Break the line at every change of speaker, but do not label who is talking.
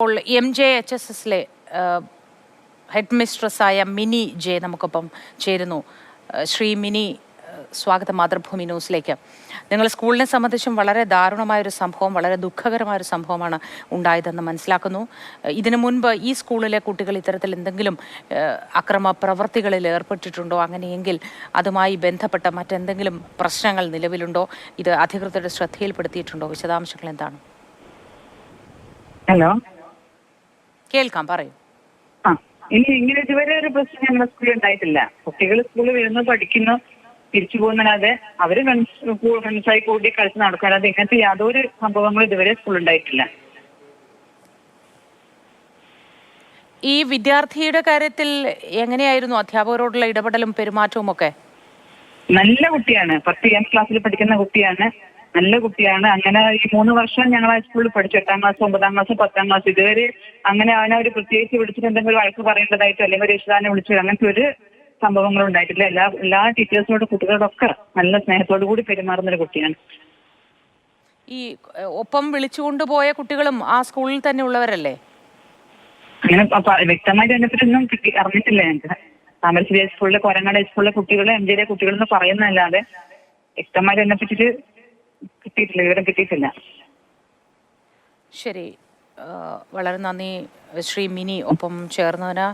ഇപ്പോൾ MJHSSലെ head മിസ്ട്രസ്സായ mini J നമുക്കൊപ്പം ചേരുന്നു. ശ്രീ മിനി, സ്വാഗതം മാതൃഭൂമി ന്യൂസിലേക്ക്. നിങ്ങൾ സ്കൂളിനെ സംബന്ധിച്ചും വളരെ ദാരുണമായൊരു സംഭവം, വളരെ ദുഃഖകരമായൊരു സംഭവമാണ് ഉണ്ടായതെന്ന് മനസ്സിലാക്കുന്നു. ഇതിനു മുൻപ് ഈ സ്കൂളിലെ കുട്ടികൾ ഇത്തരത്തിൽ എന്തെങ്കിലും അക്രമ പ്രവർത്തികളിൽ ഏർപ്പെട്ടിട്ടുണ്ടോ? അങ്ങനെയെങ്കിൽ അതുമായി ബന്ധപ്പെട്ട മറ്റെന്തെങ്കിലും പ്രശ്നങ്ങൾ നിലവിലുണ്ടോ? ഇത് അധികൃതരുടെ ശ്രദ്ധയിൽപ്പെടുത്തിയിട്ടുണ്ടോ? വിശദാംശങ്ങൾ എന്താണ്?
ഹലോ,
കേൾക്കാം, പറയൂ.
ഇങ്ങനെ ഇതുവരെ ഒരു പ്രശ്നം ഞങ്ങളുടെ സ്കൂളിൽ ഉണ്ടായിട്ടില്ല. കുട്ടികൾ സ്കൂളിൽ വരുന്നു, പഠിക്കുന്നു, തിരിച്ചു പോകുന്നല്ലാതെ അവര് ഫ്രണ്ട്സായി കൂടി കളിച്ച് നടക്കാതെ ഇങ്ങനത്തെ യാതൊരു സംഭവങ്ങളും ഇതുവരെ സ്കൂളിൽ ഉണ്ടായിട്ടില്ല.
ഈ വിദ്യാർത്ഥിയുടെ കാര്യത്തിൽ എങ്ങനെയായിരുന്നു അധ്യാപകരോടുള്ള ഇടപെടലും പെരുമാറ്റവും ഒക്കെ?
നല്ല കുട്ടിയാണ്, 10ാം ക്ലാസ്സിൽ പഠിക്കുന്ന കുട്ടിയാണ്, നല്ല കുട്ടിയാണ്. അങ്ങനെ ഈ 3 വർഷം ഞങ്ങൾ ആ സ്കൂളിൽ പഠിച്ചു, 8ാം ക്ലാസ്, 9ാം ക്ലാസ്, 10ാം ക്ലാസ്. ഇതുവരെ അങ്ങനെ അവനൊരു പ്രത്യേകിച്ച് വിളിച്ചിട്ട് എന്തെങ്കിലും വഴക്ക് പറയേണ്ടതായിട്ടോ അല്ലെങ്കിൽ രക്ഷിതാവിനെ വിളിച്ചു അങ്ങനത്തെ ഒരു സംഭവങ്ങളും ഉണ്ടായിട്ടില്ല. എല്ലാ ടീച്ചേഴ്സിനോടും കുട്ടികളോടൊക്കെ നല്ല സ്നേഹത്തോടു കൂടി പെരുമാറുന്നൊരു കുട്ടിയാണ്.
ഈ ഒപ്പം വിളിച്ചുകൊണ്ടുപോയ കുട്ടികളും ആ സ്കൂളിൽ തന്നെ ഉള്ളവരല്ലേ?
അങ്ങനെ വ്യക്തമായിട്ട് അതിനെപ്പറ്റിയൊന്നും അറിഞ്ഞിട്ടില്ല ഞങ്ങൾക്ക്. താമരശ്ശേരി ഹൈസ്കൂളിലെ, കൊരങ്ങാട് ഹൈസ്കൂളിലെ കുട്ടികളെ MJ കുട്ടികളെന്ന് പറയുന്നതല്ലാതെ വ്യക്തമായിട്ട് അതിനെ പറ്റിയിട്ട് കിട്ടിയിട്ടില്ല, വിവരം കിട്ടിയിട്ടില്ല.
ശരി, വളരെ നന്ദി ശ്രീ മിനി ഒപ്പം ചേർന്നതിന്.